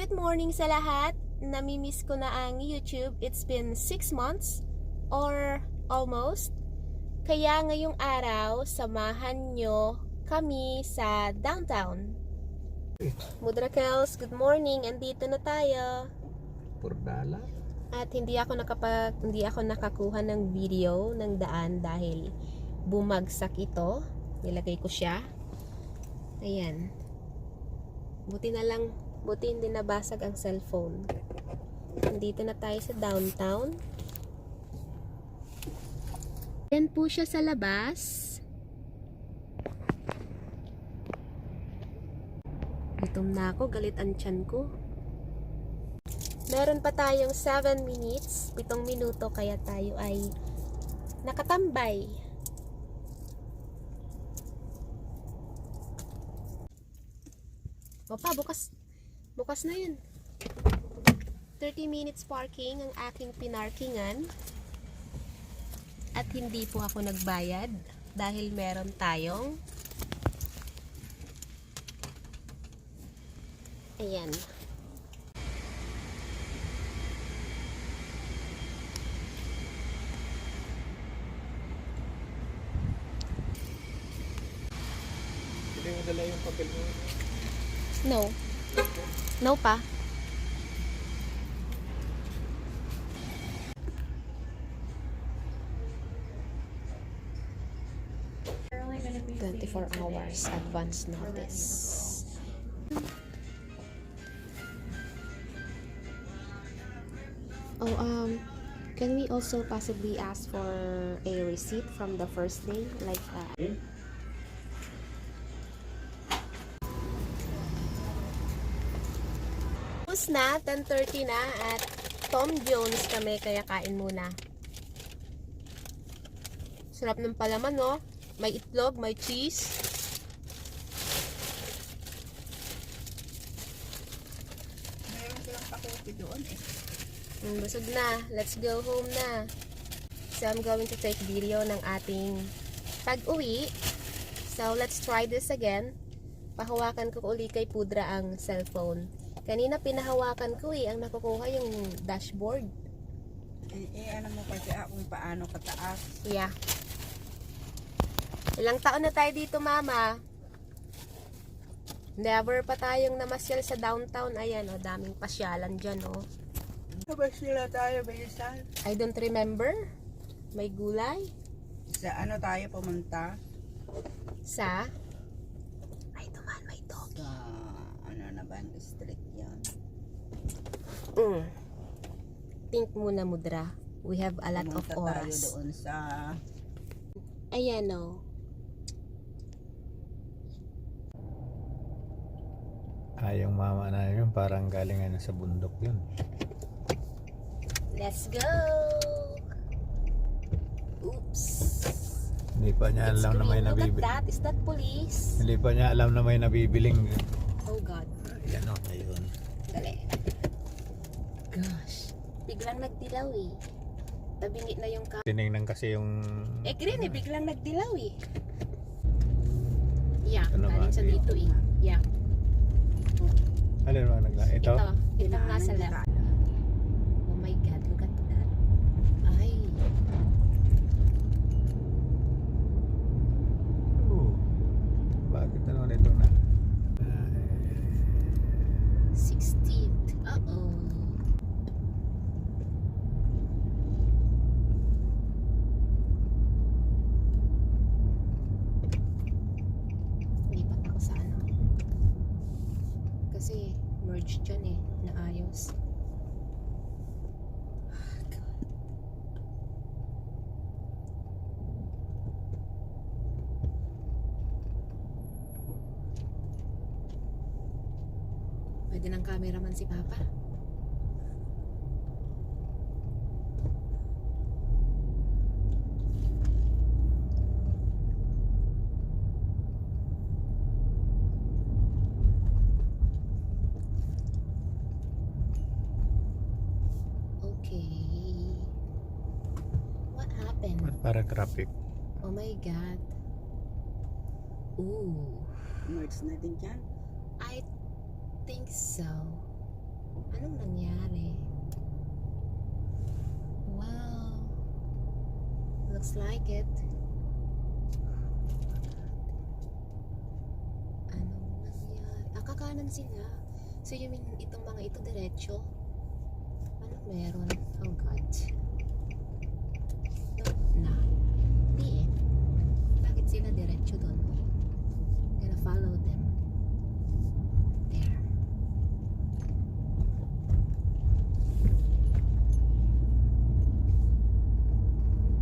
Good morning sa lahat. Namimiss ko na ang YouTube. It's been 6 months or almost. Kaya ngayong araw, samahan nyo kami sa downtown. Mudra Kels, good morning. Andito na tayo. Purdala. At hindi ako nakakuha ng video ng daan dahil bumagsak ito. Nilagay ko siya. Ayan. Buti hindi nabasag ang cellphone. Nandito na tayo sa downtown. Yan po siya sa labas. Gutom na ako, galit ang tiyan ko. Meron pa tayong 7 minutes, 7 minuto, kaya tayo ay nakatambay. Opa, bukas na yun. 30 minutes parking ang aking pinarkingan. At hindi po ako nagbayad dahil meron tayong ayan. Hindi mo dala yung papel mo. No. No pa. Early 24 hours advance notice. Oh, can we also possibly ask for a receipt from the first day, like Tapos na, 10:30 na at Tom Jones kami, kaya kain muna. Sarap ng palaman, no? May itlog, may cheese. Meron silang pakuti doon eh. Busog na. Let's go home na. So, I'm going to take video ng ating pag-uwi. So, let's try this again. Pahawakan ko uli kay Pudra ang cellphone. Kanina pinahawakan ko ang nakukuha yung dashboard. Ano mo kasi kung paano kataas. Yeah. Ilang taon na tayo dito, Mama? Never pa tayong namasyal sa downtown. Ayan, oh, daming pasyalan dyan, oh. Sabay sila tayo, Bayisan. I don't remember. May gulay. Sa ano tayo pumunta? Sa? Ay, duman, may dog. Sa ano na ba ang street yan? Think muna, Mudra. We have a lot of Pumunta tayo oras. doon sa Ayan, oh. Yung mama na yun, parang galing ano sa bundok yun. Let's go! Oops. Hindi pa niya It's alam na may green. Look at nabibili. that. Is that police? Hindi pa niya alam na may nabibiling. Oh, God. Ayan o, ayun. Dali. Gosh. Biglang nagdilaw eh. Tabingi na yung Tinignan kasi yung... green eh. Biglang nagdilaw eh. Yeah. Ano ba? Galing sa dito eh. Yeah. Alin ba nagla? Ito? Itong nasa left. Oh my God. Look at that. Ay. Oo. Bakit naman ito na? 16th. Uh-oh. Lipat ako sa ano. Kasi merge dyan eh. Naayos. Pwede ng cameraman si Papa. Para traffic. Oh my God. Ooh. Merge natin dyan. I think so. Anong nangyari? Wow. Looks like it. Anong nangyari? Kakanan sila. So you mean itong mga ito diretso? Anong meron? Oh God. No. Di eh. Bakit sila diretso doon? Gonna follow them. There.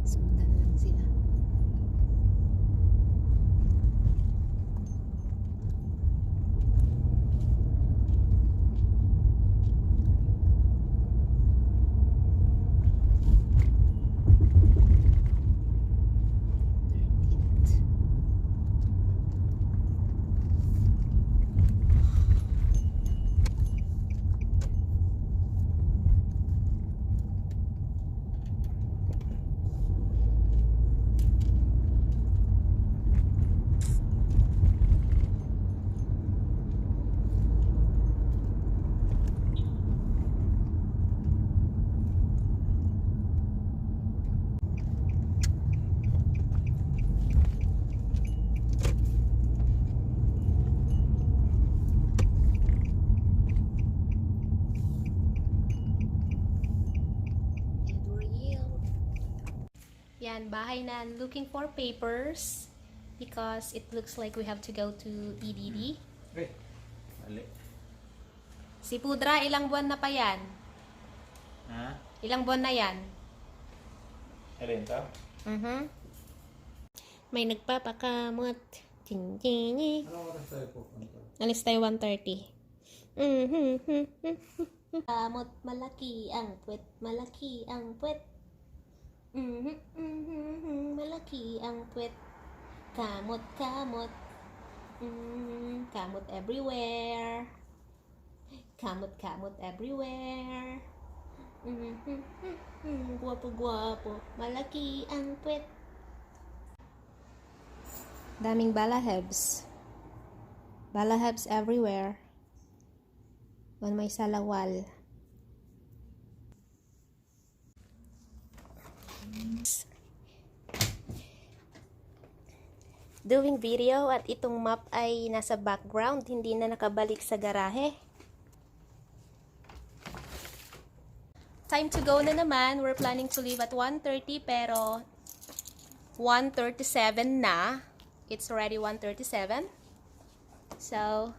Sundan lang sila. Yan, bahay na looking for papers because it looks like we have to go to EDD. Mali. Si Pudra, ilang buwan na pa yan? Ha? Ilang buwan na yan? Alin to? May nagpapakamot. Ting ting. Anong oras tayo pupunta? Alis tayo 1:30. Kamot, malaki ang puwet. Malaki ang puwet. Malaki ang puwet. Kamot, kamot. Kamot everywhere. Kamot, kamot everywhere. Guwapo, guwapo. Malaki ang puwet. Daming balahebs. Balahebs everywhere. On may salawal. Doing video at itong map ay nasa background, hindi na nakabalik sa garahe. Time to go na naman. We're planning to leave at 1:30 pero 1:37 na. It's already 1:37. So,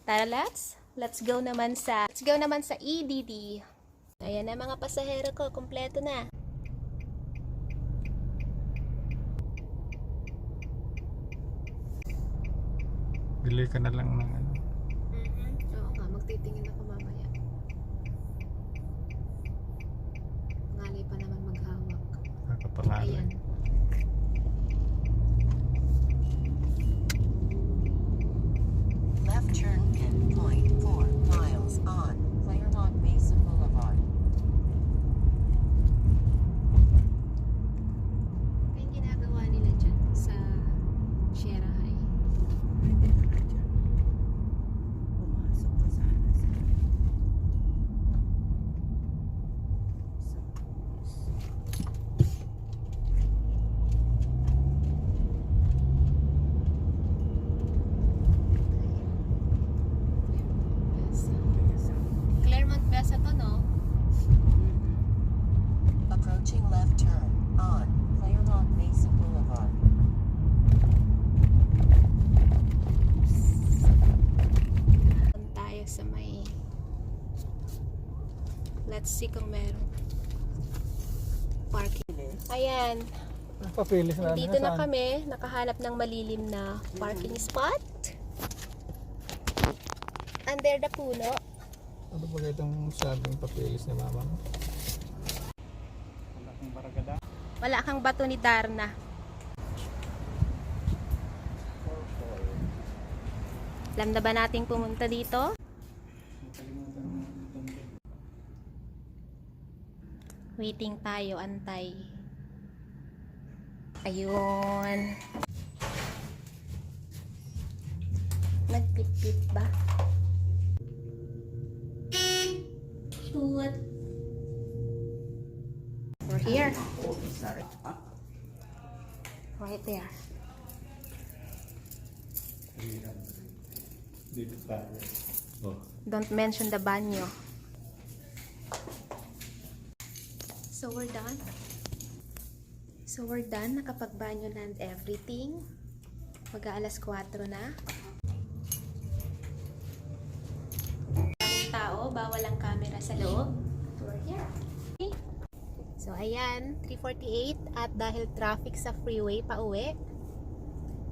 tara let's go naman sa EDD. Ayan na mga pasahero ko, kompleto na. Bili ka na lang ng ano. Oo nga, magtitingin ako mamaya. Ngalay pa naman maghawak. Kakapangalan. Ayan. Left turn in 0.4 miles on Claremont Mesa Boulevard. Yung ginagawa nila dyan sa Sierra High. Pumasok ka sana sa Claremont Besa to, no? Approaching left turn on Claremont Mesa Boulevard. Doon tayo sa may... Let's see kung meron parking. Ayan. Papilis na Dito na kami. Nakahanap ng malilim na parking spot. Under the puno. Ano ba itong sabing papilis ni mama mo? Wala kang bato ni Darna. Alam na ba nating pumunta dito? Waiting tayo, antay. Ayun. Nagpip-pip ba? Shoot. We're here. Oh, sorry. Right there. Dito pa. Oh. Don't mention the banyo. So we're done. Nakapagbanyo na and everything. Mag-aalas 4 na. Daming tao, bawal ang camera sa loob. We're here. So ayan, 3:48 at dahil traffic sa freeway pa uwi,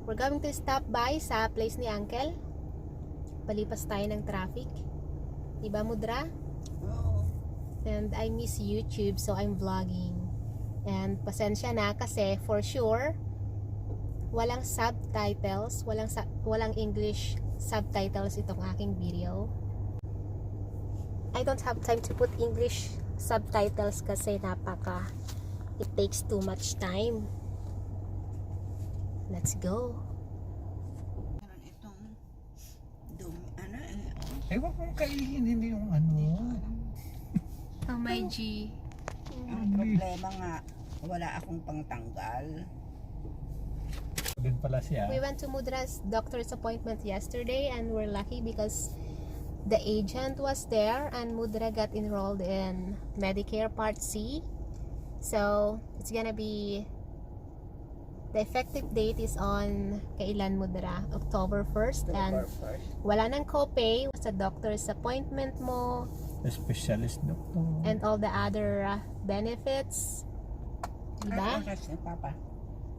we're going to stop by sa place ni Uncle. Palipas tayo ng traffic. Diba, Mudra? Oo. And I miss YouTube, so I'm vlogging. And pasensya na kasi for sure walang subtitles, walang English subtitles itong aking video. I don't have time to put English subtitles kasi it takes too much time. Let's go. Meron itong Ewan kung kainin hindi yung ano. Oh my G. ang problema nga, wala akong pangtanggal. Din pala siya. We went to Mudra's doctor's appointment yesterday and we're lucky because the agent was there and Mudra got enrolled in Medicare Part C. So, it's gonna be the effective date is on kailan, Mudra? October 1st and wala nang copay sa doctor's appointment mo The specialist doctor. and all the other benefits. Ano Diba? oras ni Papa?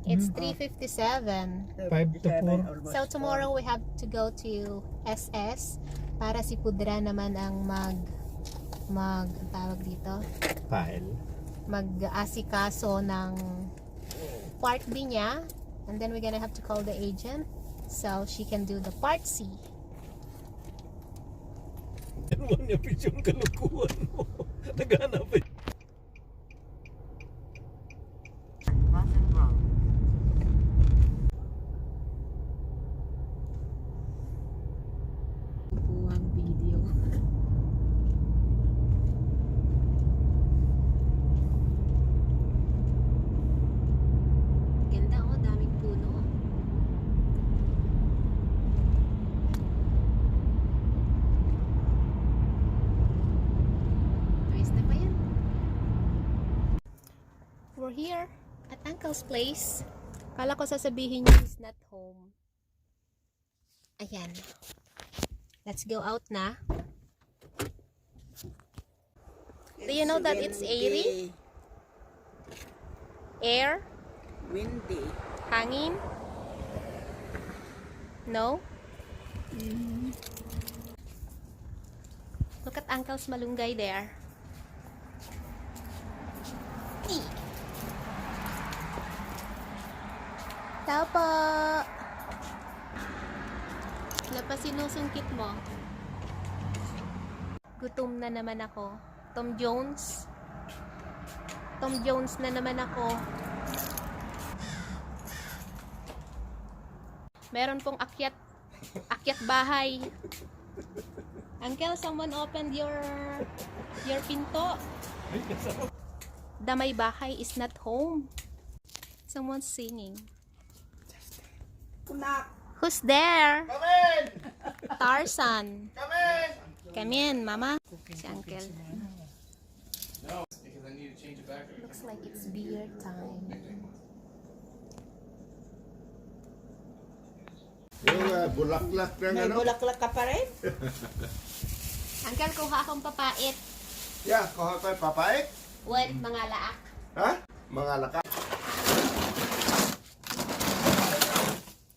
It's 3:57. 5 to 4. So tomorrow we have to go to SS para si Pudra naman ang ang tawag dito, File. mag-asikaso ng Part B niya, and then we're gonna have to call the agent so she can do the Part C. Yan mo niya yung kalukuhan mo. Naghanap eh. Muffin Road. Buwang video. Ganda oh, daming puno. Ayos na ba yan? We're here at Uncle's place. Kala ko sasabihin niyo he's not home. Ayan. Let's go out na. Do you know that it's airy? Air? Windy. Hangin? No? Look at Uncle's malunggay there. Eek. Tao po! Wala pa sinusungkit mo. Gutom na naman ako. Tom Jones. Tom Jones na naman ako. Meron pong akyat bahay. Uncle, someone opened your pinto. Damay bahay is not home. Someone's singing. Kunak! Who's there? Come in! Tarzan. Come in, Mama. Si Uncle. Looks like it's beer time. Yung bulaklak ng May ano? bulaklak ka pa rin? Uncle, kuha akong papait. Yeah, kuha ko yung papait. What, mga laak? Ha? Mga laka.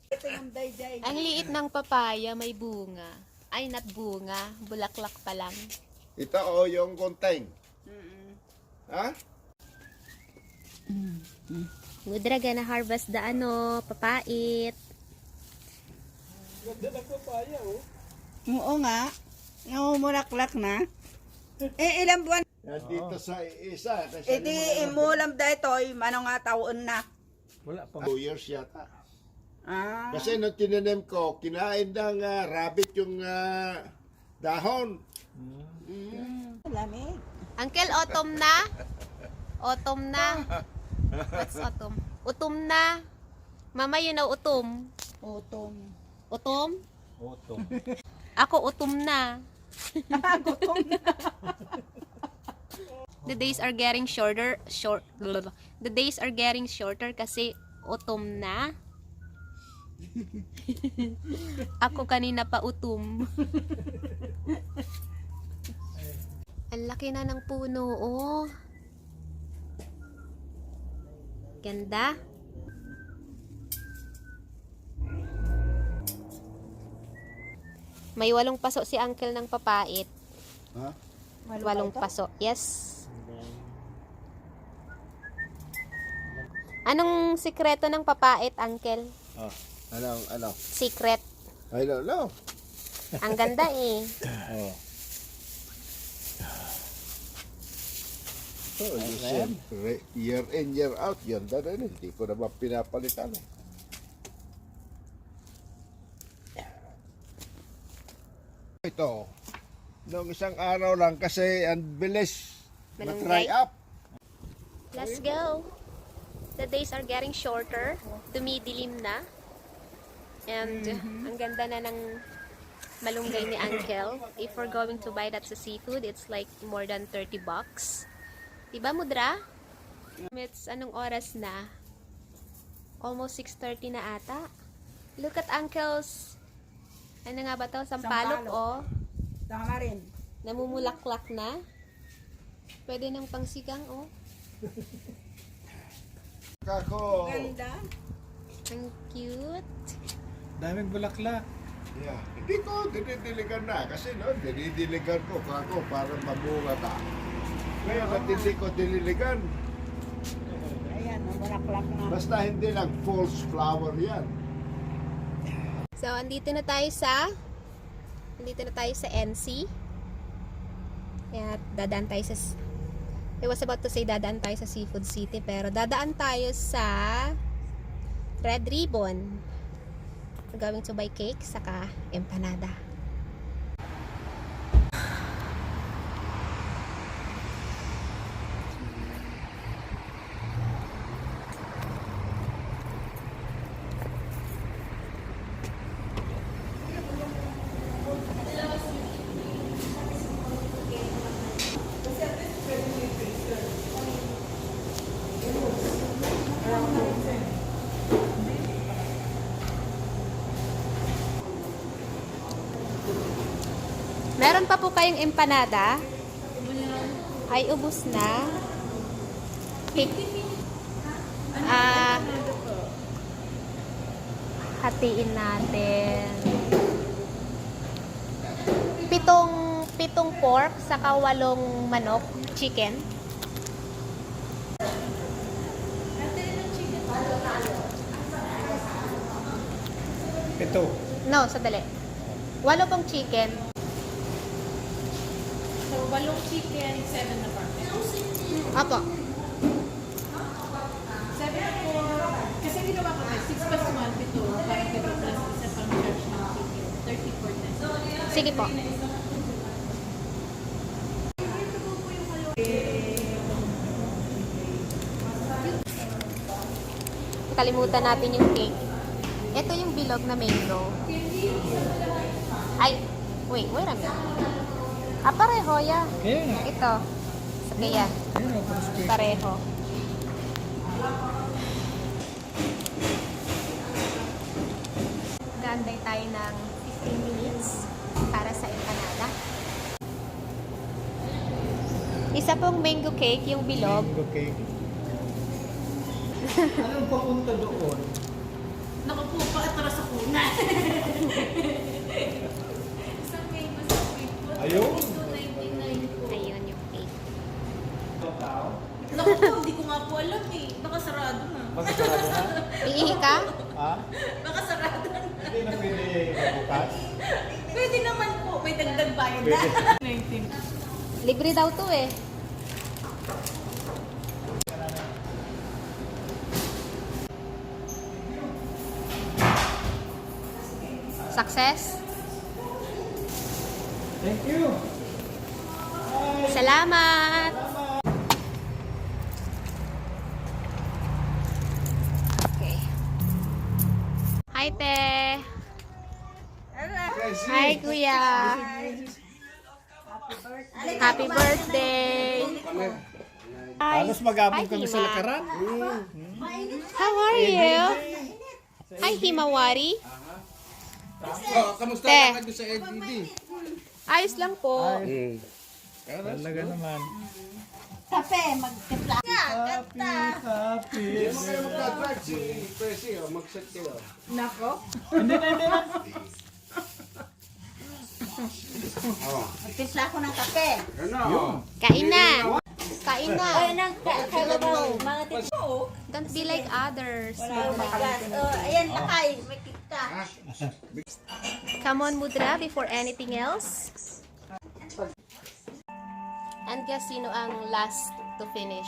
Ito yung dayday. Ang liit ng papaya, may bunga. Ay, not bunga. Bulaklak pa lang. Ito o yung konting. Ha? Mudra, gonna harvest the papait. Ganda ng papaya oh. Oo nga. Namumulaklak na. Ilang buwan? Yan dito sa isa. Kasi Iti imulam da ito, manong nga taon na. Wala pa. 2 years yata. Ah. Kasi nung tinanim ko, kinain ng rabbit yung Dahon. Lamig. Uncle, autumn na? Autumn na? What's autumn? Autumn na. Mama, you know autumn. Autumn. Autumn? Oto. Ako, autumn na. The days are getting The days are getting shorter kasi autumn na. Ako kanina pa utom. Ang laki na ng puno, oh. Ganda. May 8 paso si uncle ng papait. Ha? 8 paso. Yes. Anong sikreto ng papait, uncle? Oh, ano? Secret. I don't know. Ang ganda eh. Oh. So, siyempre, year in, year out, yun na rin. Hindi ko naman pinapalitan. Ito, noong isang araw lang kasi ang bilis Malunggay. na-try up. Let's go. The days are getting shorter. Dumidilim na. And ang ganda na ng malunggay ni uncle. If we're going to buy that sa seafood, it's like more than 30 bucks. Diba, Mudra? It's anong oras na? Almost 6:30 na ata. Look at uncle's ano nga ba to? Sampalok, Sampalok. oh. Tama rin. Namumulaklak na. Pwede ng pangsigang, oh. Kako. Ganda. Ang cute. Daming bulaklak. Yeah. Hindi ko dinidiligan na kasi no, dinidiligan ko kako para mabunga ka. Ngayon at hindi ko diniligan. Ayan, mabulaklak na. Basta hindi lang false flower yan. So, andito na tayo sa NC. Kaya dadaan tayo sa I was about to say dadaan tayo sa Seafood City, pero dadaan tayo sa Red Ribbon. We're going to buy cake saka empanada. Meron pa po kayong empanada? Ay, ubos na. Hatiin natin. Pitong pork, saka 8 manok, chicken. Ito. No, sandali. 8 pong chicken. So, 8 chicken, 7 na burger. Apo. 7 po, kasi ginawa ko 6 plus 1, 7, parang gano'n plus isa pang charge ng chicken. 34 na. Sige po. Kalimutan natin yung cake. Ito yung bilog na mango. Ay, wait a minute. Pareho, yeah. Kaya nga. Ito. Sige yan. Ayun, parang Pareho. Gaantay tayo ng 15 minutes para sa empanada. Isa pong mango cake, yung bilog. mango cake. Anong papunta doon? Naku po, paatras ako na. Isang mango sa sweet po. Ayun. 299 po. Ayun yung cake. Naku po, hindi ko nga po alam eh. Baka sarado na. Magkasarado na? Iihi ka? Ha? Baka sarado na. Hindi na pwede magbukas? Pwede naman po, may dagdag bayad na. 19. Libre daw to eh. Success? Thank you. Salamat! Okay. Hi, te! Hi, kuya! Happy birthday! Halos magabong kami Hima. sa lakaran. How are you? Hi, Himawari! Kamusta Te. lang kayo sa LDD? Ayos lang po. Talaga naman. Kape, magtimpla. Happy. Hindi mo kayo magdadrive si Presi, mag-set kayo. Nako. Hindi na. Magtimpla ko ng kape. Ano? Kain na! Kain na! Ay, nang kalabaw. Mga tito. Don't be like others. Oh my God. Oh, ayan, lakay. May kita. Come on, Mudra, before anything else. And guess sino ang last to finish?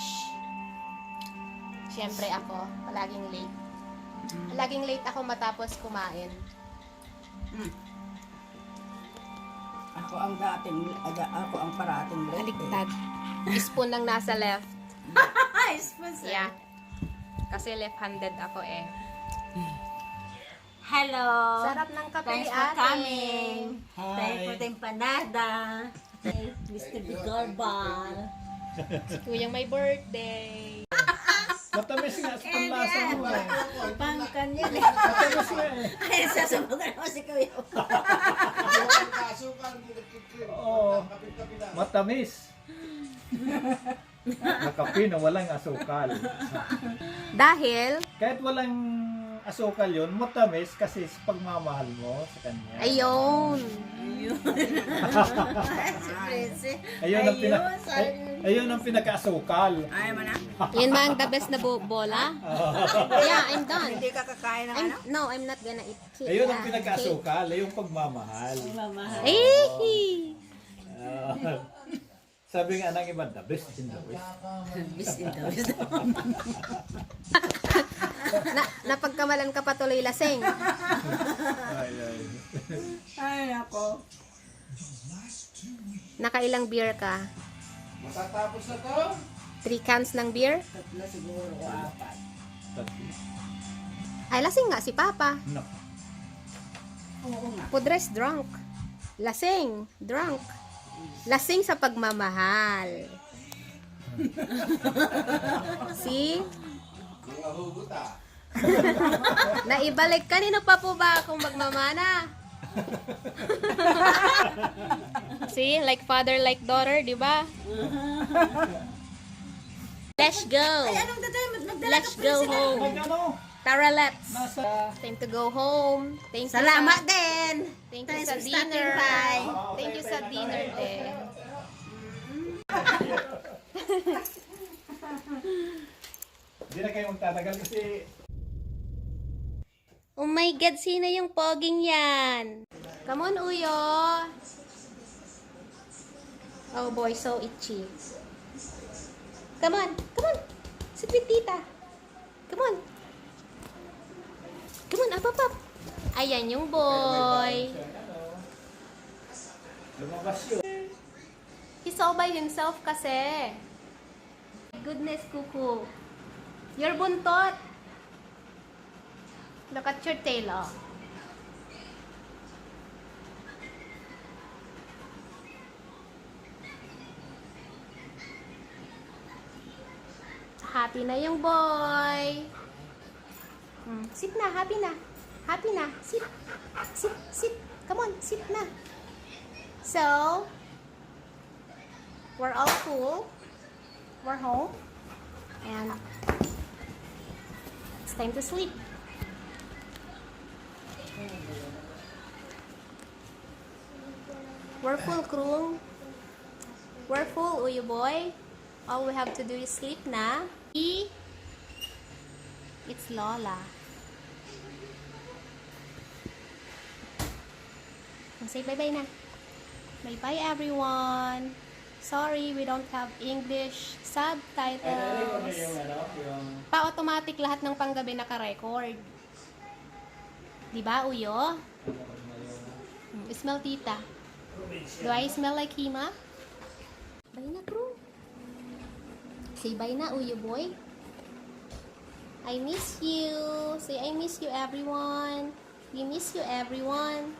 Siyempre ako. Palaging late. Laging late ako matapos kumain. Ako ang ako ang parating late. Baliktad. Spoon lang nasa left. Ay, sponsor. Yeah. Kasi left-handed ako eh. Hello. Sarap ng kape Thanks ni for ate. coming. Thanks for the empanada. Mr. Bigarbal. Kuyang may birthday. Matamis nga sa panlasa mo eh. Pangkan yan eh. Matamis nga eh. Ay, sasubukan ako si Kuya. Oo. Matamis. Nakapi na walang asukal. Dahil, Kahit walang asukal yun, matamis kasi sa pagmamahal mo sa kanya. ayun. Si Presi. Ayun ang pinaka-asukal. Ay, mana? Yan ba ang the best na bola? Yeah, I'm done. Hindi ka kakain ng ano? No, I'm not gonna eat cake. Ayun ang pinaka-asukal, ayun pagmamahal. Eh! Sabi nga ng iba, the best in the west. Napagkamalan ka pa tuloy lasing. Ay, nako. Nakailang beer ka? Matatapos na to? 3 cans ng beer? Tatlo siguro o apat. Ay, lasing nga si Papa. No. Oo nga. Pudres, drunk. Lasing, drunk. Lasing sa pagmamahal. See? Mga hugot ah. Naibalik, kanino pa po ba akong magmamana? See, like father, like daughter, di ba? Let's go. Anong dadala? Magdala Let's go home. Ano? Tara, let's. Nasa... Time to go home. Thank you Salamat sa, din. thank you Thanks sa for stopping dinner. by. Thank you sa dinner din. Hindi na kayo magtatagal kasi Oh my God, sino yung poging yan? Come on, Uyo. Oh boy, so itchy. Come on, come on. Sit with tita. Come on. Come on, up, up, up. Ayan yung boy. lumabas yun. He's all by himself kasi. Goodness, Kuku. You're buntot. Look at your tail, oh. Happy na yung boy. Sit na, happy na. Happy na. Sit. Sit, sit. Come on, sit na. So, we're all full. We're home. And it's time to sleep. We're full, Krung. We're full, Uyo boy. All we have to do is sleep na. It's Lola. Say bye-bye na. Bye-bye, everyone. Sorry, we don't have English subtitles. Pa-automatic lahat ng panggabi naka-record. Diba, Uyo? Smell tita. Do I smell like Hima? Bye na, crew. Say bye na, Uyo boy. I miss you. Say I miss you, everyone. We miss you, everyone.